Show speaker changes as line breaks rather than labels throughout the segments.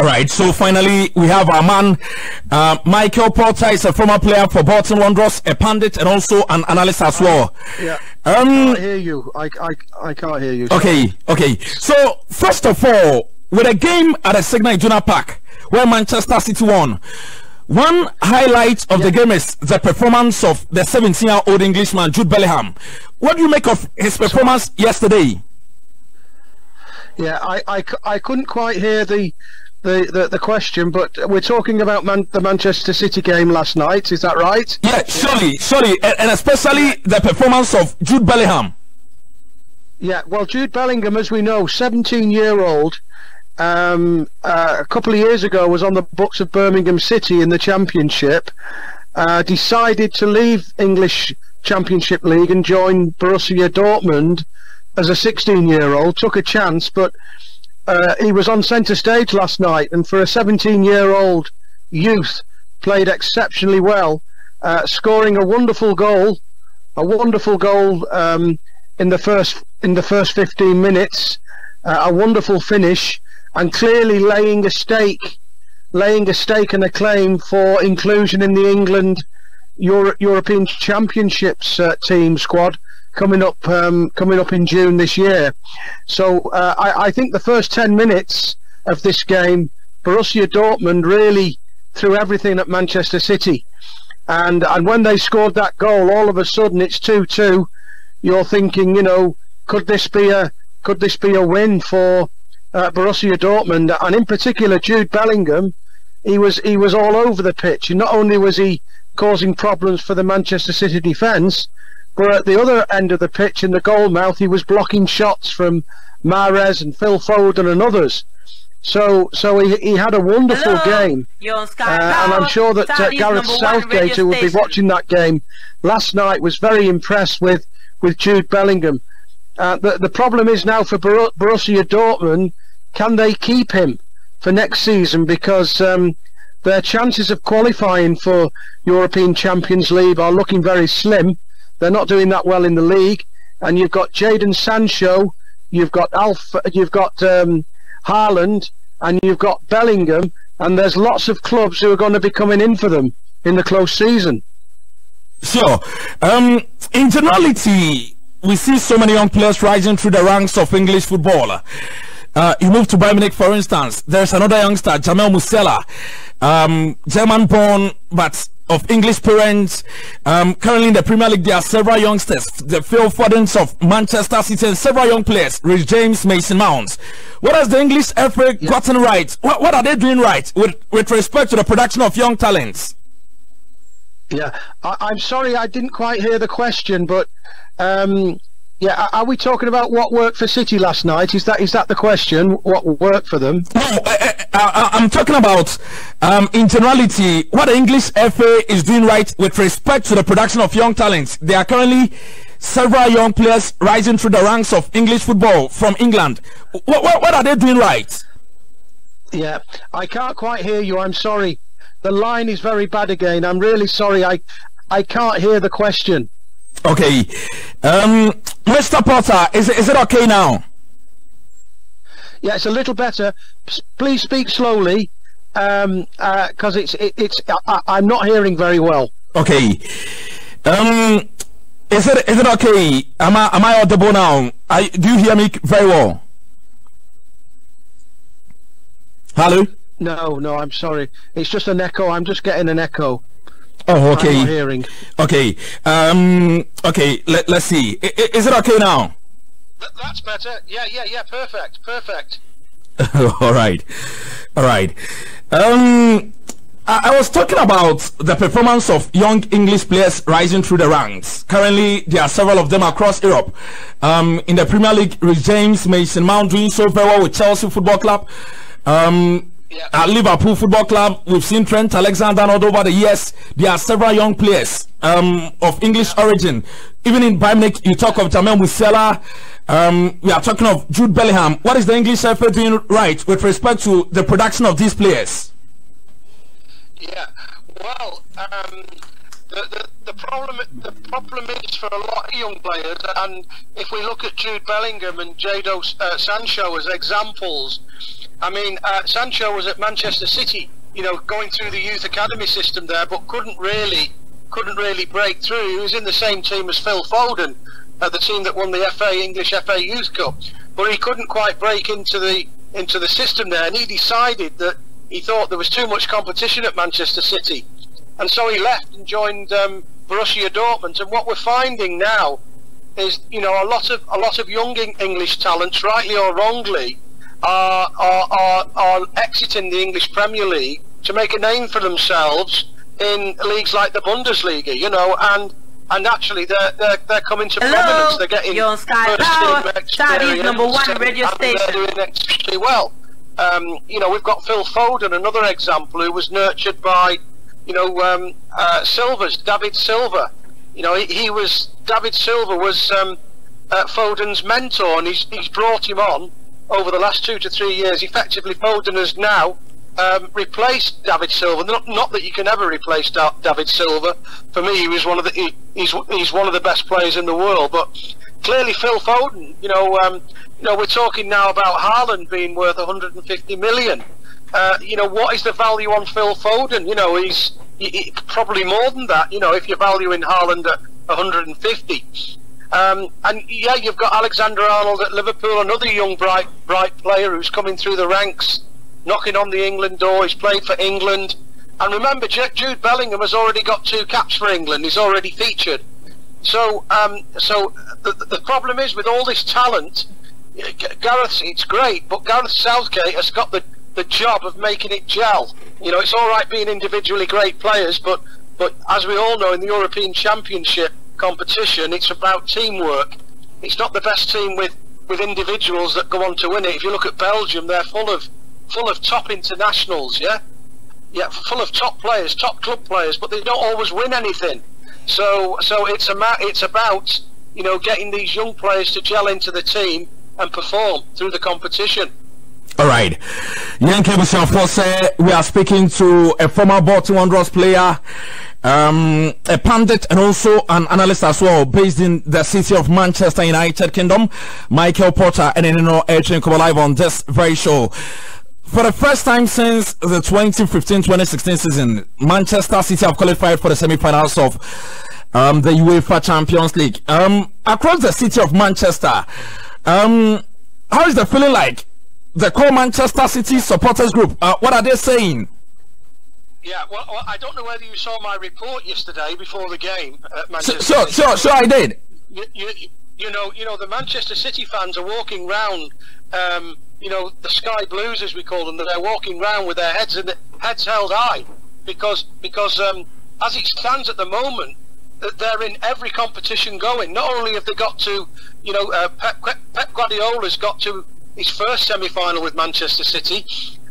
All right, so finally we have our man, Michael Porter is a former player for Bolton Wanderers, a pundit and also an analyst as well.
Yeah, I can't hear you. I can't hear you.
Okay. So first of all, with a game at a Signal Iduna Park where Manchester City won, one highlight of the game is the performance of the 17-year-old Englishman Jude Bellingham. What do you make of his performance yesterday?
Yeah, I couldn't quite hear the question, but we're talking about the Manchester City game last night. Is that right?
Yeah, surely, and especially the performance of Jude Bellingham.
Yeah, well, Jude Bellingham, as we know, 17-year-old, a couple of years ago was on the books of Birmingham City in the Championship, decided to leave English Championship League and join Borussia Dortmund as a 16-year-old, took a chance, but he was on centre stage last night, and for a 17-year-old youth, played exceptionally well, scoring a wonderful goal in the first 15 minutes, a wonderful finish, and clearly laying a stake and a claim for inclusion in the England European Championships team squad coming up in June this year. So I think the first 10 minutes of this game, Borussia Dortmund really threw everything at Manchester City, and when they scored that goal, all of a sudden it's 2-2. You're thinking, could this be a win for Borussia Dortmund? And in particular, Jude Bellingham, he was all over the pitch, and not only was he causing problems for the Manchester City defence, but at the other end of the pitch in the goal mouth, he was blocking shots from Mahrez and Phil Foden and others. So he had a wonderful game, and I'm sure that Gareth Southgate, who would be watching that game last night, was very impressed with Jude Bellingham. The problem is now for Borussia Dortmund, can they keep him for next season? Because their chances of qualifying for European Champions League are looking very slim. They're not doing that well in the league, and you've got Jadon Sancho, you've got Haaland, and you've got Bellingham, and there's lots of clubs who are going to be coming in for them in the close season.
Sure. In generality, we see so many young players rising through the ranks of English football. You move to Bayern Munich, for instance. There's another youngster, Jamal Musiala, German-born but of English parents. Currently in the Premier League, there are several youngsters, the Phil Fodens of Manchester City, and several young players, Rich James, Mason Mounts. What has the English FA gotten right? What are they doing right with respect to the production of young talents?
Yeah, I'm sorry, I didn't quite hear the question, but yeah, are we talking about what worked for City last night? Is that the question? What worked for them?
No, I'm talking about in generality what the English FA is doing right with respect to the production of young talents. There are currently several young players rising through the ranks of English football from England. What are they doing right? Yeah,
I can't quite hear you. I'm sorry. The line is very bad again. I'm really sorry. I can't hear the question.
Okay, Mr. Potter, is it okay now?
Yeah, it's a little better. Please speak slowly, because I'm not hearing very well.
Okay. Is it okay? Am I audible now? Do you hear me very well? Hello?
No, I'm sorry. It's just an echo. I'm just getting an echo.
Oh, okay.
I'm not hearing.
Okay. Okay. Let's see. Is it okay now?
That's better. Yeah. Perfect.
All right. I was talking about the performance of young English players rising through the ranks. Currently, there are several of them across Europe. In the Premier League, Rich James, Mason Mount doing so very well with Chelsea Football Club. At Liverpool Football Club, we've seen Trent Alexander-Arnold over the years. There are several young players of English origin. Even in Bayern Munich, you talk of Jamal Musiala. We are talking of Jude Bellingham. What is the English FA doing right with respect to the production of these players?
Yeah, well, The problem is for a lot of young players, and if we look at Jude Bellingham and Jadon Sancho as examples, I mean, Sancho was at Manchester City, going through the youth academy system there, but couldn't really break through. He was in the same team as Phil Foden, the team that won the English FA Youth Cup, but he couldn't quite break into the system there, and he decided that he thought there was too much competition at Manchester City, and so he left and joined Borussia Dortmund. And what we're finding now is, a lot of young English talents, rightly or wrongly, are exiting the English Premier League to make a name for themselves in leagues like the Bundesliga, and actually they're coming to prominence. They're getting
you're on Skyy Power, Saudi's #1 radio station.
They're doing extremely well. We've got Phil Foden, another example, who was nurtured by, David Silva. David Silva was Foden's mentor, and he's brought him on over the last 2 to 3 years. Effectively, Foden has now replaced David Silva. Not that you can ever replace David Silva. For me, he was he's one of the best players in the world. But clearly, Phil Foden, we're talking now about Haaland being worth 150 million. What is the value on Phil Foden? He's probably more than that. If you're valuing Haaland at 150. And yeah, you've got Alexander Arnold at Liverpool, another young bright player who's coming through the ranks, knocking on the England door. He's played for England, and remember, Jude Bellingham has already got 2 caps for England. He's already featured. So, the problem is with all this talent, it's great, but Gareth Southgate has got the job of making it gel. It's all right being individually great players, but as we all know, in the European Championship competition, it's about teamwork. It's not the best team with individuals that go on to win it. If you look at Belgium, they're full of top internationals, full of top players, top club players, but they don't always win anything. So it's about getting these young players to gel into the team and perform through the competition.
All right, Yankee Bushafo, we are speaking to a former Bolton Wanderers player, a pundit and also an analyst as well, based in the city of Manchester, United Kingdom, Michael Porter, and Edwin Kobo live on this very show. For the first time since the 2015-2016 season, Manchester City have qualified for the semi-finals of the UEFA Champions League. Across the city of Manchester, how is the feeling like? The core Manchester City supporters group, what are they saying?
Yeah, well, I don't know whether you saw my report yesterday before the game at Manchester.
Sure, I did.
The Manchester City fans are walking round, the Sky Blues, as we call them. They're walking round with their heads held high because as it stands at the moment, they're in every competition going. Not only have they got to, Pep Guardiola's got to his first semi-final with Manchester City,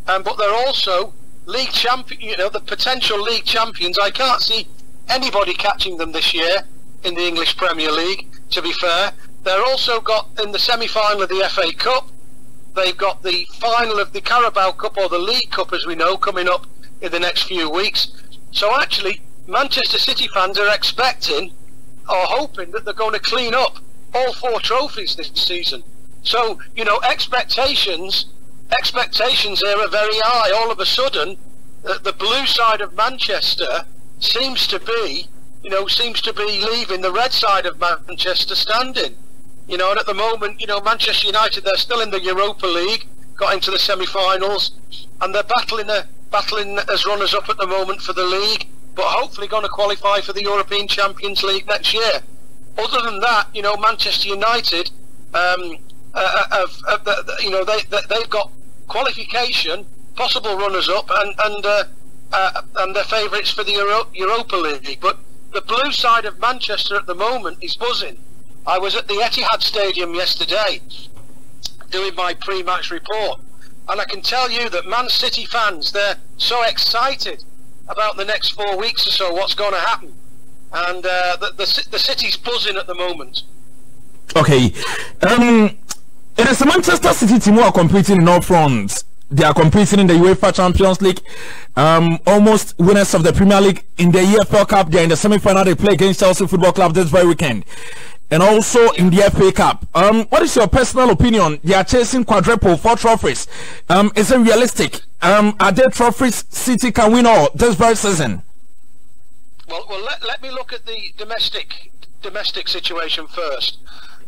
but they're also league champion. The potential league champions. I can't see anybody catching them this year in the English Premier League. To be fair, they're also got in the semi-final of the FA Cup. They've got the final of the Carabao Cup, or the League Cup, as we know, coming up in the next few weeks. So actually, Manchester City fans are expecting or hoping that they're going to clean up all 4 trophies this season. So, expectations here are very high. All of a sudden, the blue side of Manchester seems to be leaving the red side of Manchester standing. And at the moment, Manchester United, they're still in the Europa League, got into the semi-finals, and they're battling as runners-up at the moment for the league, but hopefully going to qualify for the European Champions League next year. Other than that, Manchester United, they've got qualification, possible runners-up, and they're favourites for the Europa League. But the blue side of Manchester at the moment is buzzing. I was at the Etihad Stadium yesterday doing my pre-match report, and I can tell you that Man City fans, they're so excited about the next 4 weeks or so, what's going to happen. And the city's buzzing at the moment.
Okay. It is the Manchester City team who are competing in all fronts. They are competing in the UEFA Champions League. Almost winners of the Premier League in the EFL Cup. They are in the semi-final. They play against Chelsea Football Club this very weekend. And also in the FA Cup. What is your personal opinion? They are chasing quadruple, 4 trophies. Is it realistic? Are there trophies City can win all this very season?
Well, let me look at the domestic situation first.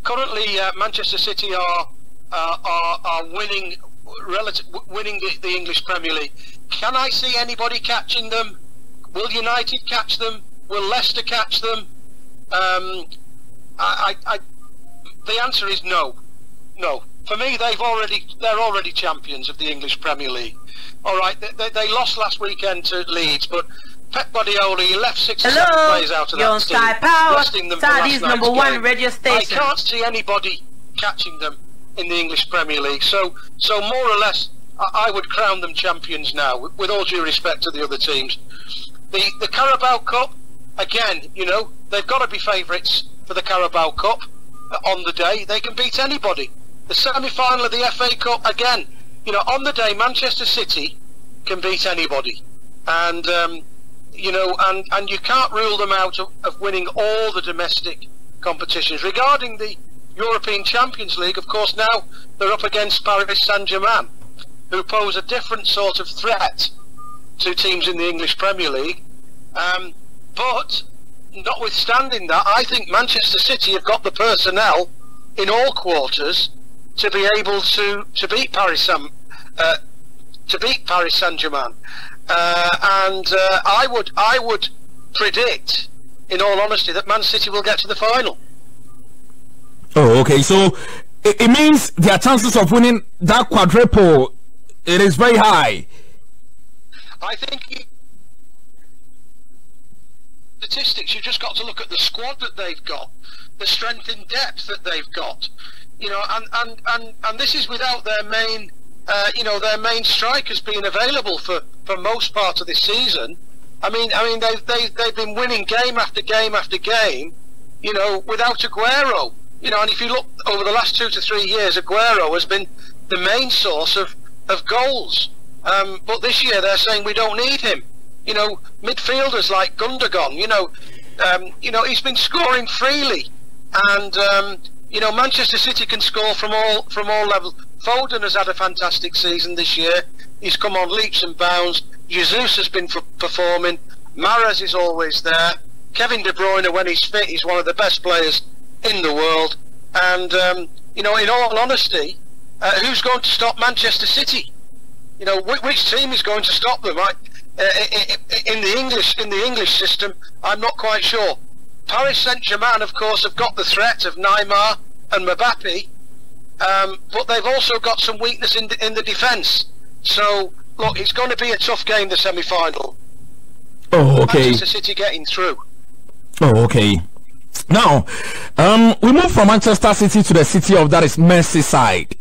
Currently, Manchester City are winning the English Premier League. Can I see anybody catching them? Will United catch them? Will Leicester catch them? The answer is no. No. For me, they're already champions of the English Premier League. All right, they lost last weekend to Leeds, but Pep Guardiola, he left 6 or 7 players out of that team,
Sky Power,
resting them for
Saudi's
last
#1
game.
radio station.
I can't see anybody catching them in the English Premier League. So more or less, I would crown them champions now, with all due respect to the other teams. The Carabao Cup, again, you know, they've got to be favourites for the Carabao Cup on the day. They can beat anybody. The semi-final of the FA Cup, again, you know, on the day, Manchester City can beat anybody. And you know, and you can't rule them out of winning all the domestic competitions. Regarding the European Champions League, of course, now they're up against Paris Saint-Germain, who pose a different sort of threat to teams in the English Premier League. But notwithstanding that, I think Manchester City have got the personnel in all quarters to be able to beat Paris Saint-Germain. I would predict, in all honesty, that Man City will get to the final.
Oh, okay. So it means their chances of winning that quadruple, it is very high.
I think statistics, you've just got to look at the squad that they've got, the strength in depth that they've got, you know, and this is without their main. You know, their main strikers being available for most part of this season. I mean, they've been winning game after game after game, you know, without Aguero. You know, and if you look over the last 2 to 3 years, Aguero has been the main source of goals. But this year they're saying we don't need him. You know, midfielders like Gundogan, you know, he's been scoring freely, and you know, Manchester City can score from all levels. Foden has had a fantastic season this year. He's come on leaps and bounds. Jesus has been performing. Mahrez is always there. Kevin De Bruyne, when he's fit, he's one of the best players in the world. And you know, in all honesty, who's going to stop Manchester City? You know, which team is going to stop them? In the English system, I'm not quite sure. Paris Saint-Germain, of course, have got the threat of Neymar and Mbappe. But they've also got some weakness in the defence. So, look, it's going to be a tough game, the semi-final.
Oh, okay.
Manchester City getting through.
Oh, okay. Now, we move from Manchester City to the city of that is Merseyside.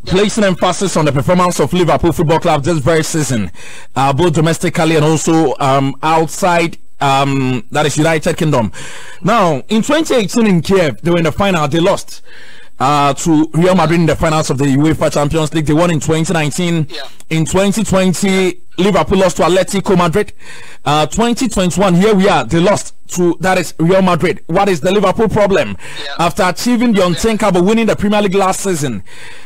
Placing emphasis on the performance of Liverpool Football Club this very season, both domestically and also outside. That is United Kingdom. Now, in 2018 in Kiev, they were in the final. They lost to Real Madrid in the finals of the UEFA Champions League. They won in 2019. Yeah. In 2020, Liverpool lost to Atletico Madrid. 2021, here we are. They lost to, that is Real Madrid. What is the Liverpool problem? Yeah. After achieving the unthinkable, winning the Premier League last season,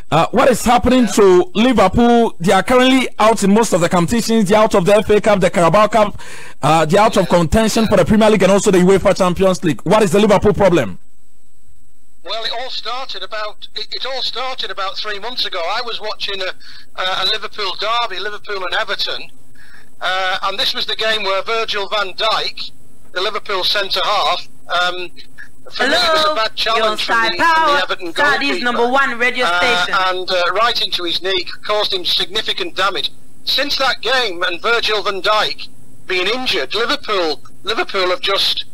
what is happening to Liverpool? They are currently out in most of the competitions. They're out of the FA Cup, the Carabao Cup. They're out of contention for the Premier League and also the UEFA Champions League. What is the Liverpool problem?
Well, it all started about 3 months ago. I was watching a Liverpool derby, Liverpool and Everton, and this was the game where Virgil van Dijk, the Liverpool centre half, for me it was a bad challenge from the Everton goalkeeper.
#1 radio station.
And right into his knee, caused him significant damage. Since that game and Virgil van Dijk being injured, Liverpool have just...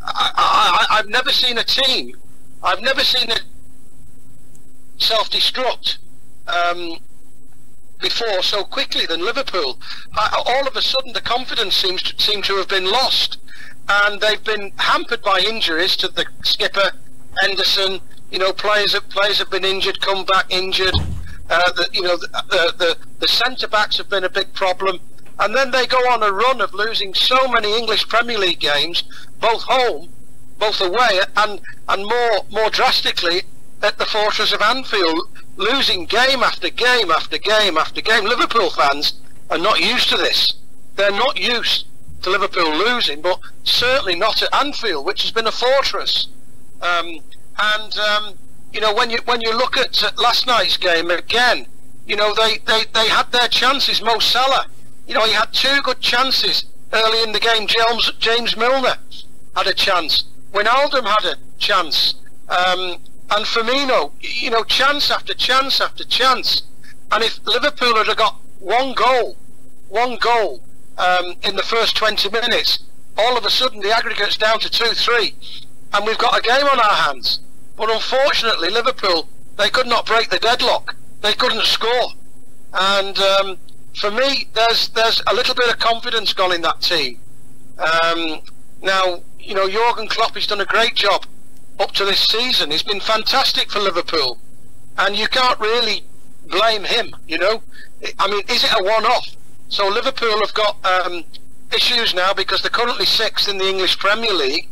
I've never seen a team... I've never seen it self-destruct before so quickly than Liverpool. All of a sudden, the confidence seems to have been lost, and they've been hampered by injuries to the skipper, Henderson. You know, players have been injured, come back injured. The centre backs have been a big problem, and then they go on a run of losing so many English Premier League games, both home, both away, and more drastically at the Fortress of Anfield, losing game after game after game after game. Liverpool fans are not used to this. They're not used to Liverpool losing, but certainly not at Anfield, which has been a fortress. When you look at last night's game again, they had their chances. Mo Salah, he had 2 good chances early in the game. James Milner had a chance. Wijnaldum had a chance. And Firmino, chance after chance after chance. And if Liverpool had got one goal in the first 20 minutes, all of a sudden the aggregate's down to 2-3, and we've got a game on our hands. But unfortunately, Liverpool, they could not break the deadlock. They couldn't score. And for me, there's a little bit of confidence gone in that team. Now, Jurgen Klopp has done a great job up to this season. He's been fantastic for Liverpool, and you can't really blame him. I mean, is it a one-off? So Liverpool have got issues now because they're currently 6th in the English Premier League.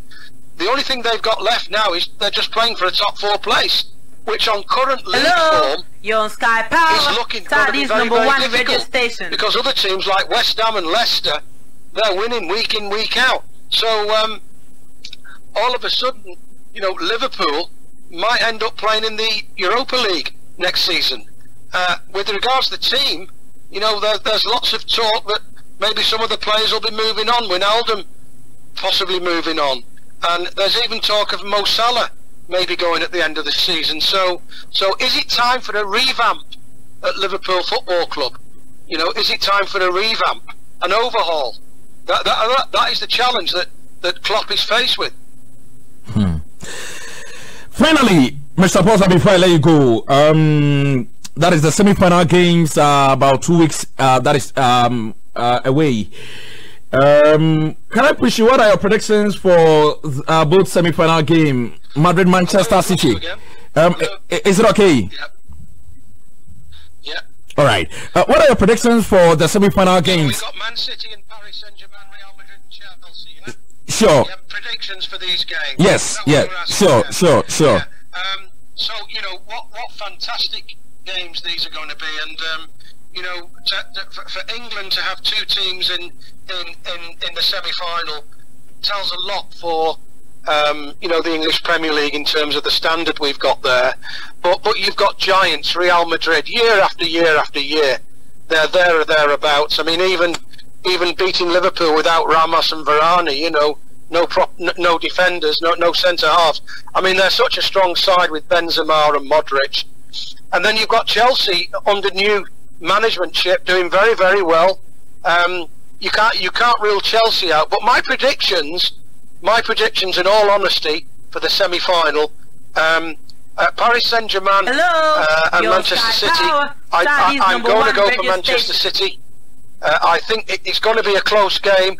The only thing they've got left now is they're just playing for a top 4 place, which on current league form
you're on Sky Power.
is looking going to be very, very
#1
difficult,
radio station.
because other teams like West Ham and Leicester, they're winning week in, week out. So all of a sudden, Liverpool might end up playing in the Europa League next season. With regards to the team, there's lots of talk that maybe some of the players will be moving on. Wijnaldum possibly moving on, and there's even talk of Mo Salah maybe going at the end of the season. So is it time for a revamp at Liverpool Football Club? Is it time for a revamp, an overhaul? That is the challenge that Klopp is faced with.
Finally, Mr. Posa, before I let you go, that is the semi-final games, about 2 weeks, that is away. Can I push you? What are your predictions for both semi-final game, Madrid-Manchester City? Is it okay?
Yeah.
All right. What are your predictions for the semi-final games?
We've got Man City and Paris Saint-Germain, Real Madrid and Chelsea.
Sure.
You have predictions for these games?
Yes. Yeah. Sure.
Yeah. So what fantastic games these are going to be, and for England to have 2 teams in the semi-final tells a lot for the English Premier League in terms of the standard we've got there. But you've got giants, Real Madrid, year after year after year. They're there or thereabouts. I mean, even beating Liverpool without Ramos and Varane, no defenders, no centre halves. I mean, they're such a strong side with Benzema and Modric. And then you've got Chelsea under new managementship doing very, very well. You can't rule Chelsea out. But my predictions, in all honesty, for the semi-final, Paris Saint-Germain and Manchester City. I'm going to go for Manchester City. I think it's going to be a close game.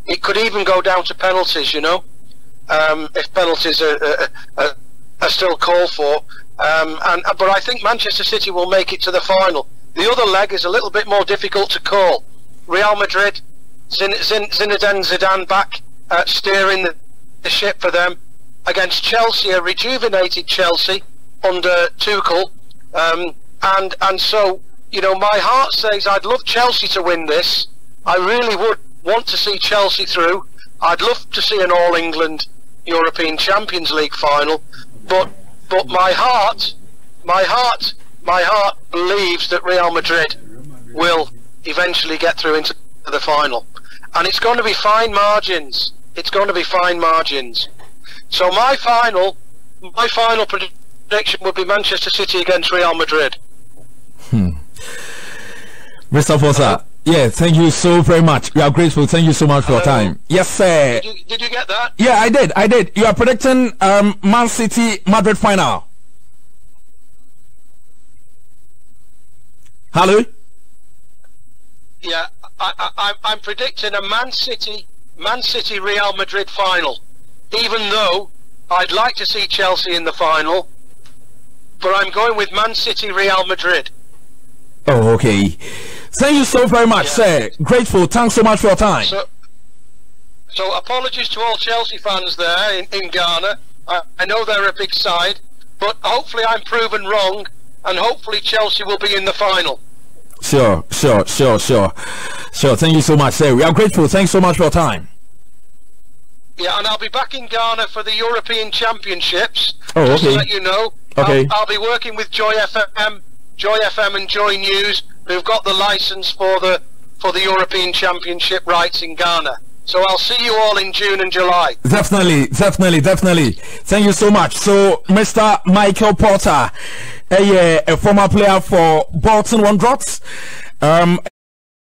It could even go down to penalties, if penalties are still called for. But I think Manchester City will make it to the final. The other leg is a little bit more difficult to call. Real Madrid, Zinedine Zidane back, steering the ship for them, against Chelsea, a rejuvenated Chelsea under Tuchel. And so, my heart says I'd love Chelsea to win this. I really would want to see Chelsea through. I'd love to see an All-England European Champions League final. But my heart believes that Real Madrid will eventually get through into the final, and it's going to be fine margins. So my final prediction would be Manchester City against Real Madrid.
Mr. Fosa, yeah, thank you so very much. We are grateful. Thank you so much for your time. Yes, sir.
Did you get that?
Yeah, I did. You are predicting Man City Madrid final. Hello?
Yeah, I'm predicting a Man City Real Madrid final. Even though I'd like to see Chelsea in the final, but I'm going with Man City, Real Madrid.
Oh, okay. Thank you so very much, sir. Grateful. Thanks so much for your time.
So apologies to all Chelsea fans there in Ghana. I know they're a big side, but hopefully I'm proven wrong, and hopefully Chelsea will be in the final.
Sure. Thank you so much, sir. We are grateful. Thanks so much for your time.
Yeah, and I'll be back in Ghana for the European Championships.
Oh,
just
okay.
to let you know.
Okay.
I'll be working with Joy FM and Joy News, who've got the license for the European Championship rights in Ghana. So I'll see you all in June and July.
Definitely. Thank you so much. So, Mr. Michael Porter, a former player for Bolton Wanderers.